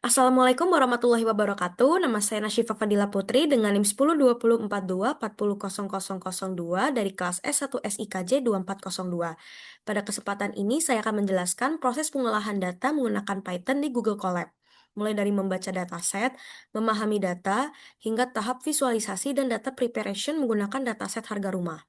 Assalamualaikum warahmatullahi wabarakatuh. Nama saya Nasyifa Fadila Putri dengan NIM 102042400002 dari kelas S1 SIKJ 2402. Pada kesempatan ini saya akan menjelaskan proses pengolahan data menggunakan Python di Google Colab. Mulai dari membaca dataset, memahami data, hingga tahap visualisasi dan data preparation menggunakan dataset harga rumah.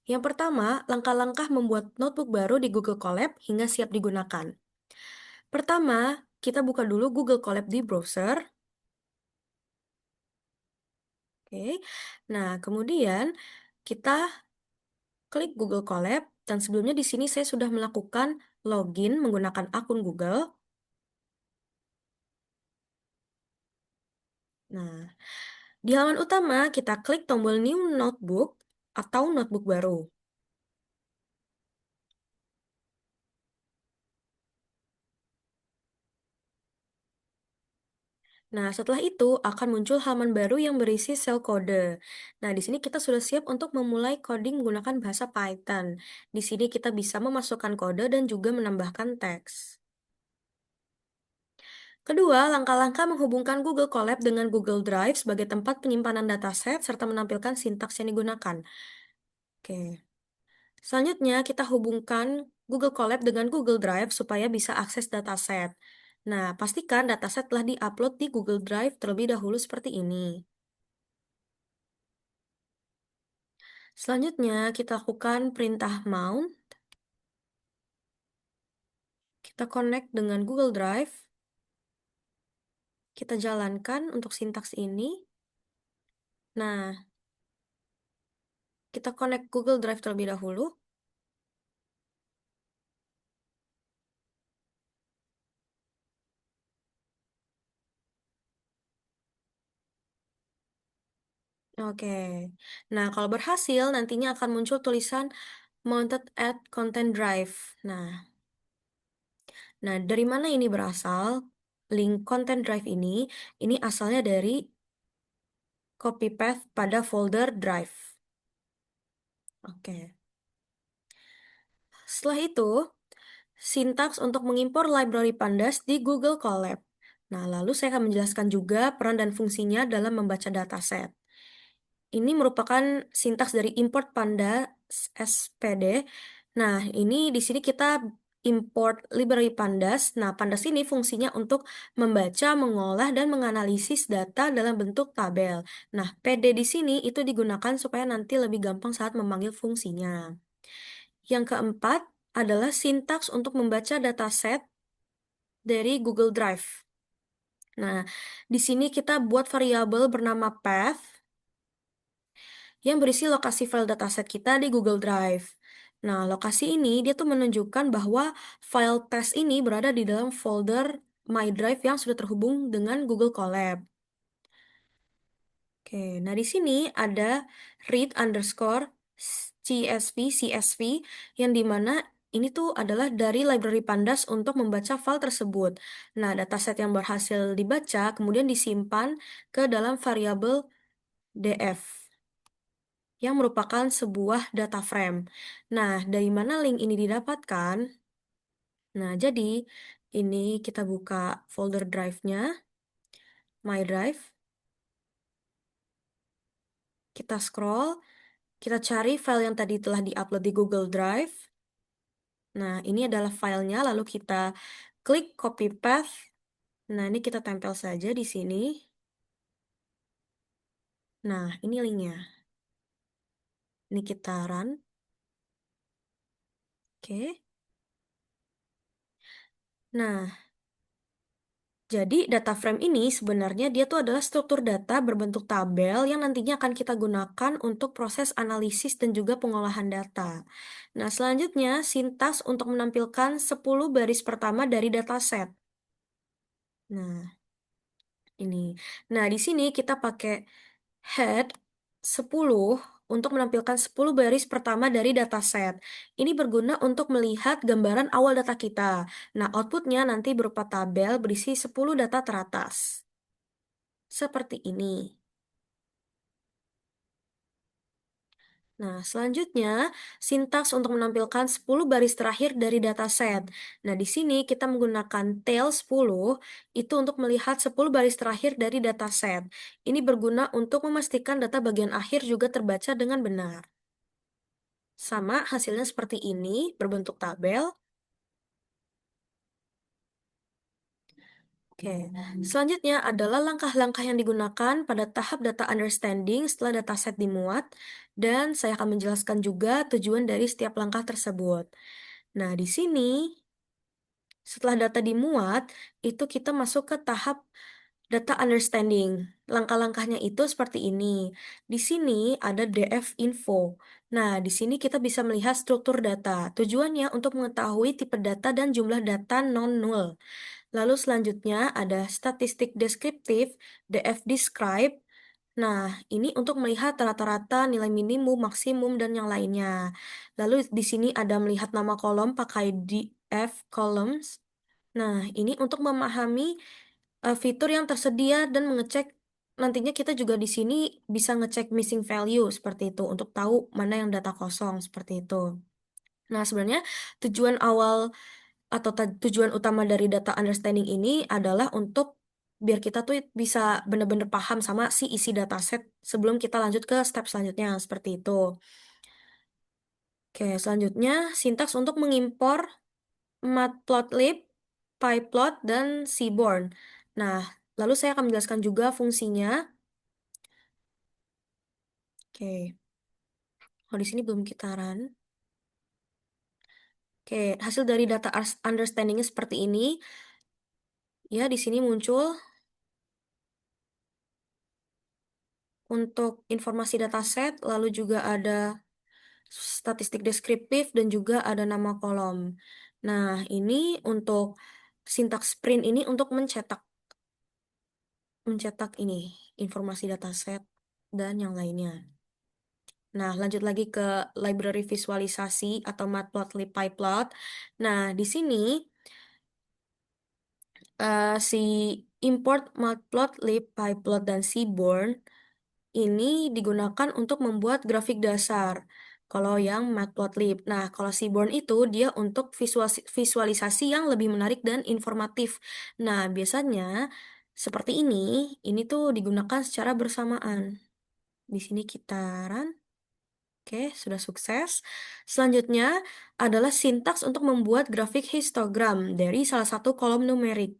Yang pertama, langkah-langkah membuat notebook baru di Google Colab hingga siap digunakan. Pertama, kita buka dulu Google Colab di browser. Oke. Nah, kemudian kita klik Google Colab dan sebelumnya di sini saya sudah melakukan login menggunakan akun Google. Nah, di halaman utama kita klik tombol New Notebook atau notebook baru. Nah, setelah itu akan muncul halaman baru yang berisi sel kode. Nah, di sini kita sudah siap untuk memulai coding menggunakan bahasa Python. Di sini kita bisa memasukkan kode dan juga menambahkan teks. Kedua, langkah-langkah menghubungkan Google Colab dengan Google Drive sebagai tempat penyimpanan dataset serta menampilkan sintaks yang digunakan. Oke. Selanjutnya, kita hubungkan Google Colab dengan Google Drive supaya bisa akses dataset. Nah, pastikan dataset telah di-upload di Google Drive terlebih dahulu seperti ini. Selanjutnya, kita lakukan perintah mount. Kita connect dengan Google Drive. Kita jalankan untuk sintaks ini. Nah, kita connect Google Drive terlebih dahulu. Oke. Nah, kalau berhasil, nantinya akan muncul tulisan Mounted at Content Drive. Nah, dari mana ini berasal? Link Content Drive ini asalnya dari copy path pada folder Drive. Oke. Setelah itu, sintaks untuk mengimpor library Pandas di Google Colab. Nah, lalu saya akan menjelaskan juga peran dan fungsinya dalam membaca dataset. Ini merupakan sintaks dari import pandas SPD. Nah, ini di sini kita import library pandas. Nah, pandas ini fungsinya untuk membaca, mengolah, dan menganalisis data dalam bentuk tabel. Nah, PD di sini itu digunakan supaya nanti lebih gampang saat memanggil fungsinya. Yang keempat adalah sintaks untuk membaca dataset dari Google Drive. Nah, di sini kita buat variabel bernama path yang berisi lokasi file dataset kita di Google Drive. Nah, lokasi ini dia tuh menunjukkan bahwa file test ini berada di dalam folder My Drive yang sudah terhubung dengan Google Colab. Oke, nah di sini ada read underscore CSV yang dimana ini tuh adalah dari library Pandas untuk membaca file tersebut. Nah, dataset yang berhasil dibaca kemudian disimpan ke dalam variabel df yang merupakan sebuah data frame. Nah, dari mana link ini didapatkan? Nah, jadi ini kita buka folder drive-nya, My Drive. Kita scroll, kita cari file yang tadi telah diupload di Google Drive. Nah, ini adalah filenya, lalu kita klik copy path. Nah, ini kita tempel saja di sini. Nah, ini linknya. Ini kita run. Oke. Nah, jadi data frame ini sebenarnya dia tuh adalah struktur data berbentuk tabel yang nantinya akan kita gunakan untuk proses analisis dan juga pengolahan data. Nah, selanjutnya sintaks untuk menampilkan 10 baris pertama dari dataset. Nah, ini. Nah, di sini kita pakai head 10 untuk menampilkan 10 baris pertama dari dataset. Ini berguna untuk melihat gambaran awal data kita. Nah, outputnya nanti berupa tabel berisi 10 data teratas. Seperti ini. Nah, selanjutnya, sintaks untuk menampilkan 10 baris terakhir dari dataset. Nah, di sini kita menggunakan tail 10 itu untuk melihat 10 baris terakhir dari dataset. Ini berguna untuk memastikan data bagian akhir juga terbaca dengan benar. Sama, hasilnya seperti ini, berbentuk tabel. Oke, selanjutnya adalah langkah-langkah yang digunakan pada tahap data understanding setelah dataset dimuat, dan saya akan menjelaskan juga tujuan dari setiap langkah tersebut. Nah, di sini setelah data dimuat, itu kita masuk ke tahap data understanding. Langkah-langkahnya itu seperti ini. Di sini ada DF info. Nah, di sini kita bisa melihat struktur data. Tujuannya untuk mengetahui tipe data dan jumlah data non-null. Lalu selanjutnya ada statistik deskriptif, DF describe. Nah, ini untuk melihat rata-rata nilai minimum, maksimum, dan yang lainnya. Lalu di sini ada melihat nama kolom pakai DF columns. Nah, ini untuk memahami fitur yang tersedia dan mengecek nantinya kita juga di sini bisa ngecek missing value seperti itu untuk tahu mana yang data kosong seperti itu. Nah, sebenarnya tujuan awal atau tujuan utama dari data understanding ini adalah untuk biar kita tuh bisa benar-benar paham sama si isi dataset sebelum kita lanjut ke step selanjutnya seperti itu. Oke, selanjutnya sintaks untuk mengimpor matplotlib, pyplot, dan seaborn. Nah, lalu saya akan menjelaskan juga fungsinya. Oke, kalau di sini belum kita run. Oke, hasil dari data understanding seperti ini. Ya, di sini muncul untuk informasi dataset, lalu juga ada statistik deskriptif dan juga ada nama kolom. Nah, ini untuk sintaks print ini untuk mencetak ini informasi dataset dan yang lainnya. Nah, lanjut lagi ke library visualisasi atau matplotlib pyplot. Nah, di sini si import matplotlib pyplot dan seaborn ini digunakan untuk membuat grafik dasar. Kalau yang matplotlib. Nah, kalau seaborn itu dia untuk visualisasi yang lebih menarik dan informatif. Nah, biasanya seperti ini tuh digunakan secara bersamaan. Di sini kita run. Oke, sudah sukses. Selanjutnya adalah sintaks untuk membuat grafik histogram dari salah satu kolom numerik.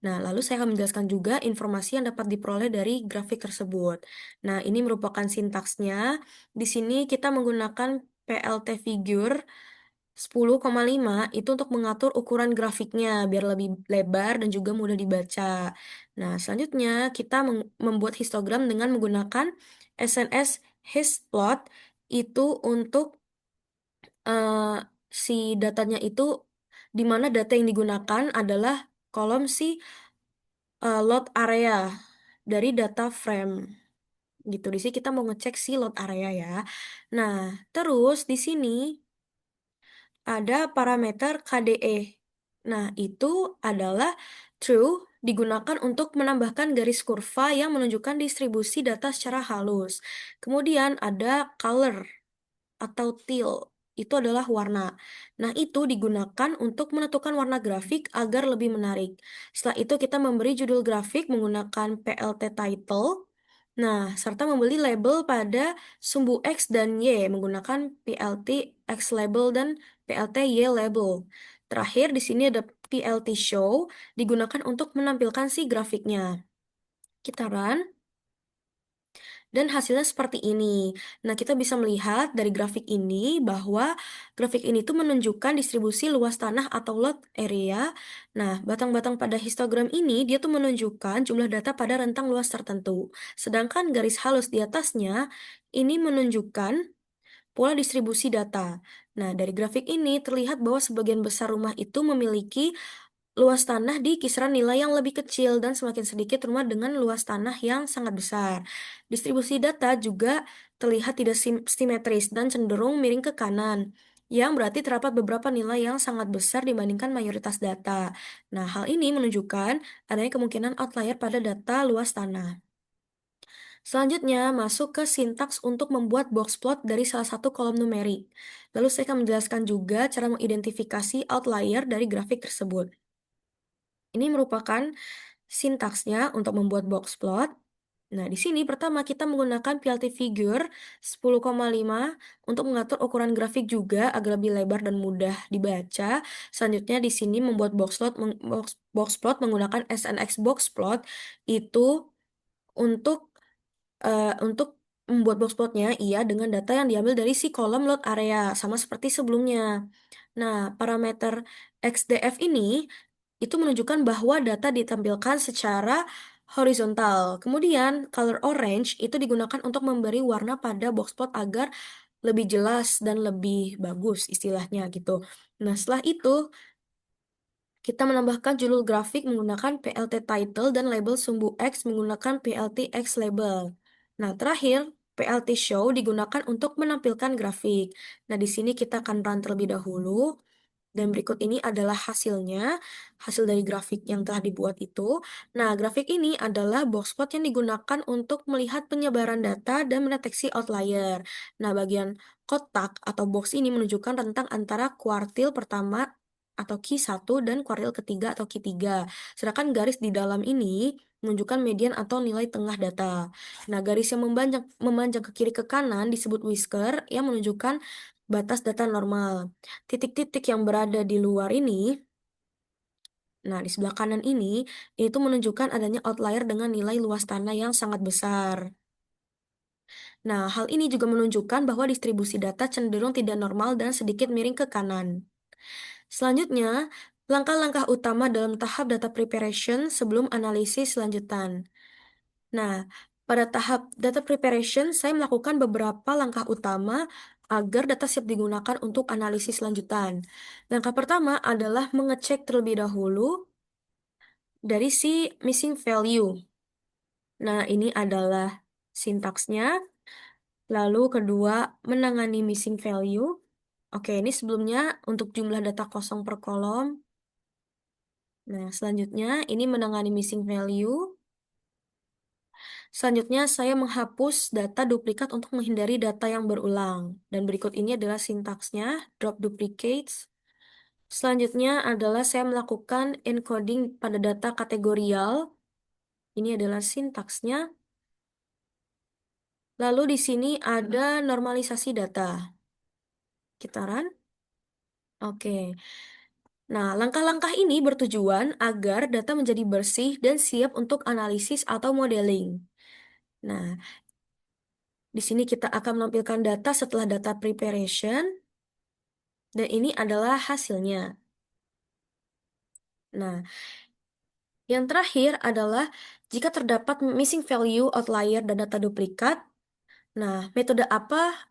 Nah, lalu saya akan menjelaskan juga informasi yang dapat diperoleh dari grafik tersebut. Nah, ini merupakan sintaksnya. Di sini kita menggunakan PLT figure 10,5 itu untuk mengatur ukuran grafiknya biar lebih lebar dan juga mudah dibaca. Nah, selanjutnya kita membuat histogram dengan menggunakan SNS histplot itu untuk eh, si datanya itu di mana data yang digunakan adalah kolom si load area dari data frame gitu. Di sini kita mau ngecek si load area ya. Nah, terus di sini ada parameter KDE. Nah, itu adalah true digunakan untuk menambahkan garis kurva yang menunjukkan distribusi data secara halus. Kemudian ada color atau teal, itu adalah warna. Nah, itu digunakan untuk menentukan warna grafik agar lebih menarik. Setelah itu kita memberi judul grafik menggunakan PLT title. Nah, serta membeli label pada sumbu X dan Y menggunakan PLT X label dan PLT Y label. Terakhir di sini ada PLT show digunakan untuk menampilkan si grafiknya. Kita run. Dan hasilnya seperti ini. Nah, kita bisa melihat dari grafik ini bahwa grafik ini tuh menunjukkan distribusi luas tanah atau lot area. Nah, batang-batang pada histogram ini dia tuh menunjukkan jumlah data pada rentang luas tertentu. Sedangkan garis halus di atasnya ini menunjukkan pola distribusi data. Nah, dari grafik ini terlihat bahwa sebagian besar rumah itu memiliki luas tanah di kisaran nilai yang lebih kecil dan semakin sedikit rumah dengan luas tanah yang sangat besar. Distribusi data juga terlihat tidak simetris dan cenderung miring ke kanan, yang berarti terdapat beberapa nilai yang sangat besar dibandingkan mayoritas data. Nah, hal ini menunjukkan adanya kemungkinan outlier pada data luas tanah. Selanjutnya, masuk ke sintaks untuk membuat box plot dari salah satu kolom numerik. Lalu saya akan menjelaskan juga cara mengidentifikasi outlier dari grafik tersebut. Ini merupakan sintaksnya untuk membuat box plot. Nah, di sini pertama kita menggunakan PLT figure 10,5 untuk mengatur ukuran grafik juga agar lebih lebar dan mudah dibaca. Selanjutnya di sini membuat box plot menggunakan SNX box plot itu untuk untuk membuat box plotnya iya dengan data yang diambil dari si kolom load area sama seperti sebelumnya. Nah, parameter XDF ini itu menunjukkan bahwa data ditampilkan secara horizontal. Kemudian, color orange itu digunakan untuk memberi warna pada box plot agar lebih jelas dan lebih bagus istilahnya gitu. Nah, setelah itu kita menambahkan judul grafik menggunakan PLT title dan label sumbu X menggunakan PLT X label. Nah, terakhir, PLT show digunakan untuk menampilkan grafik. Nah, di sini kita akan run terlebih dahulu. Dan berikut ini adalah hasilnya, hasil dari grafik yang telah dibuat itu. Nah, grafik ini adalah box plot yang digunakan untuk melihat penyebaran data dan mendeteksi outlier. Nah, bagian kotak atau box ini menunjukkan rentang antara kuartil pertama atau Q1 dan kuartil ketiga atau Q3. Sedangkan garis di dalam ini menunjukkan median atau nilai tengah data. Nah, garis yang memanjang ke kiri ke kanan disebut whisker yang menunjukkan batas data normal. Titik-titik yang berada di luar ini, nah di sebelah kanan ini, itu menunjukkan adanya outlier dengan nilai luas tanah yang sangat besar. Nah, hal ini juga menunjukkan bahwa distribusi data cenderung tidak normal dan sedikit miring ke kanan. Selanjutnya, langkah-langkah utama dalam tahap data preparation sebelum analisis lanjutan. Nah, pada tahap data preparation, saya melakukan beberapa langkah utama agar data siap digunakan untuk analisis lanjutan. Langkah pertama adalah mengecek terlebih dahulu dari si missing value. Nah, ini adalah sintaksnya. Lalu kedua, menangani missing value. Oke, ini sebelumnya untuk jumlah data kosong per kolom. Nah, selanjutnya ini menangani missing value. Selanjutnya, saya menghapus data duplikat untuk menghindari data yang berulang. Dan berikut ini adalah sintaksnya, drop duplicates. Selanjutnya adalah saya melakukan encoding pada data kategorial. Ini adalah sintaksnya. Lalu di sini ada normalisasi data. Kita run. Oke. Nah, langkah-langkah ini bertujuan agar data menjadi bersih dan siap untuk analisis atau modeling. Nah, di sini kita akan menampilkan data setelah data preparation, dan ini adalah hasilnya. Nah, yang terakhir adalah jika terdapat missing value, outlier, dan data duplikat, nah metode apa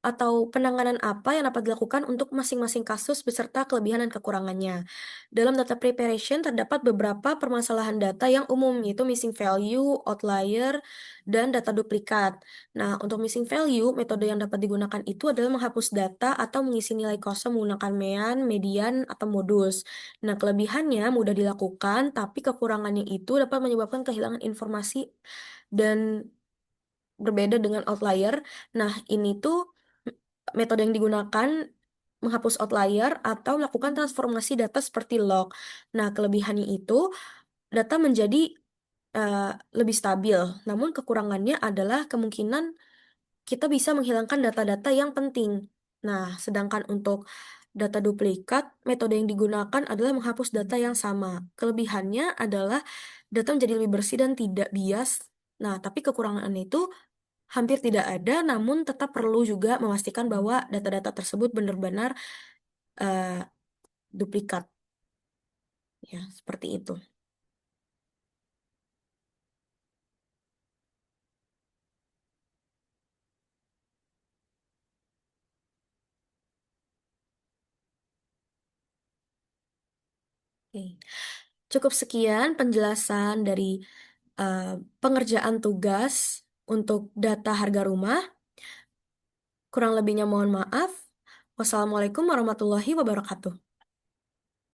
atau penanganan apa yang dapat dilakukan untuk masing-masing kasus beserta kelebihan dan kekurangannya. Dalam data preparation terdapat beberapa permasalahan data yang umum, yaitu missing value, outlier, dan data duplikat. Nah, untuk missing value, metode yang dapat digunakan itu adalah menghapus data atau mengisi nilai kosong menggunakan mean, median, atau modus. Nah, kelebihannya mudah dilakukan, tapi kekurangannya itu dapat menyebabkan kehilangan informasi dan berbeda dengan outlier. Nah, ini tuh metode yang digunakan menghapus outlier atau melakukan transformasi data seperti log. Nah, kelebihannya itu data menjadi lebih stabil. Namun kekurangannya adalah kemungkinan kita bisa menghilangkan data-data yang penting. Nah, sedangkan untuk data duplikat, metode yang digunakan adalah menghapus data yang sama. Kelebihannya adalah data menjadi lebih bersih dan tidak bias. Nah, tapi kekurangannya itu hampir tidak ada, namun tetap perlu juga memastikan bahwa data-data tersebut benar-benar eh, duplikat. Ya, seperti itu. Oke. Cukup sekian penjelasan dari eh, pengerjaan tugas untuk data harga rumah. Kurang lebihnya mohon maaf. Wassalamualaikum warahmatullahi wabarakatuh.